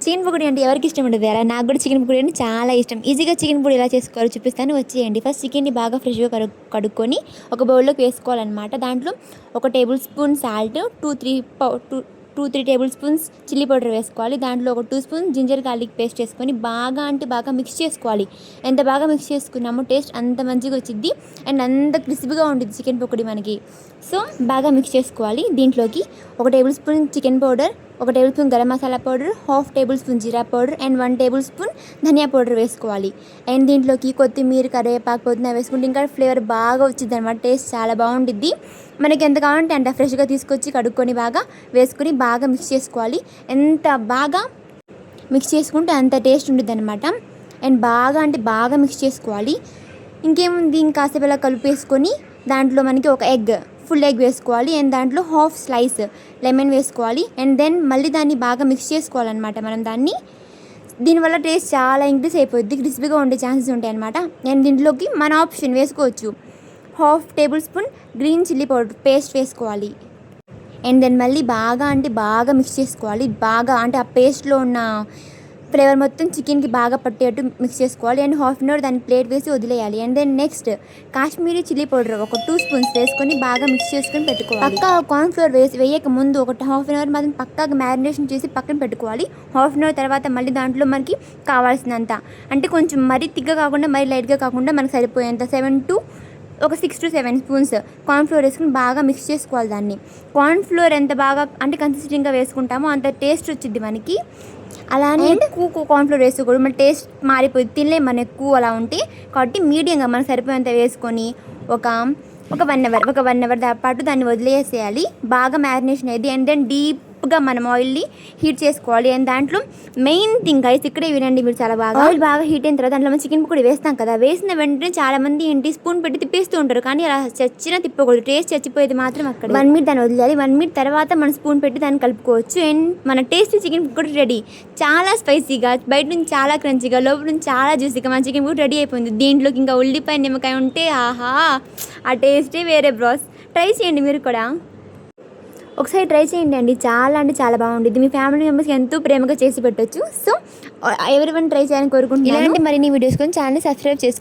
Chicken pakodi అంటే ఎవరికి ఇష్టం ఉండదు అలా. నాకు కూడా చికెన్ పకోడీ అంటే చాలా ఇష్టం. ఈజీగా చికెన్ పకోడీ ఎలా చేసుకోవాలో చూపిస్తాను, వచ్చేయండి. ఫస్ట్ చికెన్ని బాగా ఫ్రెష్గా కడుక్కొని ఒక బౌల్లోకి వేసుకోవాలన్నమాట. దాంట్లో 1 table spoon salt, 2-3 table spoons chilli powder వేసుకోవాలి. దాంట్లో 1 2 స్పూన్ జింజర్ గార్లిక్ పేస్ట్ వేసుకొని బాగా మిక్స్ చేసుకోవాలి. ఎంత బాగా మిక్స్ చేసుకున్నామో టేస్ట్ అంత మంచిగా వచ్చింది అండ్ అంత క్రిస్పీగా ఉంటుంది చికెన్ పకోడీ మనకి. సో బాగా మిక్స్ చేసుకోవాలి. దీంట్లోకి 1 tablespoon chicken powder, 1 tablespoon garam masala powder, 1/2 tablespoon జీరా పౌడర్ అండ్ 1 టేబుల్ స్పూన్ ధనియా పౌడర్ వేసుకోవాలి. అండ్ దీంట్లోకి కొత్తిమీర, కరివేపాకు, పుదీనా వేసుకుంటే ఇంకా ఫ్లేవర్ బాగా వచ్చింది అనమాట. టేస్ట్ చాలా బాగుంటుంది. మనకి ఎంత కావాలంటే అంత ఫ్రెష్గా తీసుకొచ్చి కడుక్కొని బాగా వేసుకొని బాగా మిక్స్ చేసుకోవాలి. ఎంత బాగా మిక్స్ చేసుకుంటే అంత టేస్ట్ ఉంటుంది అనమాట. అండ్ బాగా మిక్స్ చేసుకోవాలి. ఇంకేముంది, ఇంకాసేపు ఇలా కలిపేసుకొని దాంట్లో మనకి ఒక ఫుల్ ఎగ్ వేసుకోవాలి. అండ్ దాంట్లో 1/2 స్లైస్ లెమన్ వేసుకోవాలి. అండ్ దెన్ మళ్ళీ దాన్ని బాగా మిక్స్ చేసుకోవాలన్నమాట. మనం దీనివల్ల టేస్ట్ చాలా ఇంక్రీజ్ అయిపోద్ది, క్రిస్పీగా ఉండే ఛాన్సెస్ ఉంటాయి అనమాట. అండ్ దీంట్లోకి మన ఆప్షన్ వేసుకోవచ్చు, 1/2 tablespoon green chilli powder paste వేసుకోవాలి. అండ్ దెన్ మళ్ళీ బాగా మిక్స్ చేసుకోవాలి. ఆ పేస్ట్లో ఉన్న ఫ్లేవర్ మొత్తం చికెన్కి బాగా పట్టేట్టు మిక్స్ చేసుకోవాలి. అండ్ 1/2 అవర్ దాన్ని ప్లేట్ వేసి వదిలేయాలి. And then next Kashmiri chilli powder 2 spoons వేసుకొని బాగా మిక్స్ చేసుకొని పెట్టుకోవాలి. పక్కా కార్న్ఫ్లోర్ వేయక ముందు 1/2 అవర్ మాత్రం పక్కాగా మ్యారినేషన్ చేసి పక్కన పెట్టుకోవాలి. 1/2 అవర్ తర్వాత మళ్ళీ దాంట్లో మనకి కావాల్సినంత, అంటే కొంచెం మరీ తిగ్గ కాకుండా మరీ లైట్గా కాకుండా మనకు సరిపోయేంత 6 to 7 స్పూన్స్ కార్న్ఫ్లోర్ వేసుకుని బాగా మిక్స్ చేసుకోవాలి. దాన్ని కార్న్ఫ్లోర్ ఎంత బాగా అంటే కన్సిస్టెంట్గా వేసుకుంటామో అంత టేస్ట్ వచ్చింది మనకి. అలానే ఎక్కువ కార్న్ఫ్లోర్ వేసుకోకూడదు, మన టేస్ట్ మారిపోయింది, తినలేము మనం ఎక్కువ అలా ఉంటే. కాబట్టి మీడియంగా మనకు సరిపోయేంత వేసుకొని ఒక 1 అవర్ పాటు దాన్ని వదిలేసేయాలి. బాగా మ్యారినేషన్ అయ్యింది. అండ్ దెన్ డీప్గా మనం ఆయిల్ని హీట్ చేసుకోవాలి. అండ్ దాంట్లో మెయిన్ థింగ్ గైస్, ఇక్కడే వినండి మీరు, చాలా ఆయిల్ బాగా హీట్ అయిన తర్వాత దాంట్లో మనం చికెన్ పకోడీ వేస్తాం కదా. వేసిన వెంటనే చాలా మంది స్పూన్ పెట్టి తిప్పేస్తూ ఉంటారు, కానీ అలా తిప్పకూడదు. టేస్ట్ చచ్చిపోయేది మాత్రం అక్కడ. 1 మినిట్ దాన్ని వదిలేయాలి. 1 మినిట్ తర్వాత మనం స్పూన్ పెట్టి దాన్ని కలుపుకోవచ్చు. అండ్ మన టేస్ట్ చికెన్ పకోడీ రెడీ. చాలా స్పైసీగా, బయట నుంచి చాలా క్రంచీగా, లోపల నుంచి చాలా జ్యూసీగా మన చికెన్ పకోడీ రెడీ అయిపోయింది. దీంట్లోకి ఇంకా ఉల్లిపాయ, నిమ్మకాయ ఉంటే ఆహా, ఆ టేస్టే వేరే బ్రాస్. ట్రై చేయండి మీరు కూడా, ఒకసారి ట్రై చేయండి అండి. చాలా అంటే చాలా బాగుంటుంది. మీ ఫ్యామిలీ మెంబర్స్కి ఎంతో ప్రేమగా చేసి పెట్టవచ్చు. సో ఎవరివన్నీ ట్రై చేయాలని కోరుకుంటున్నాను. ఇలాంటి మరిన్ని వీడియోస్ కోసం ఛానల్ సబ్స్క్రైబ్ చేసుకోండి.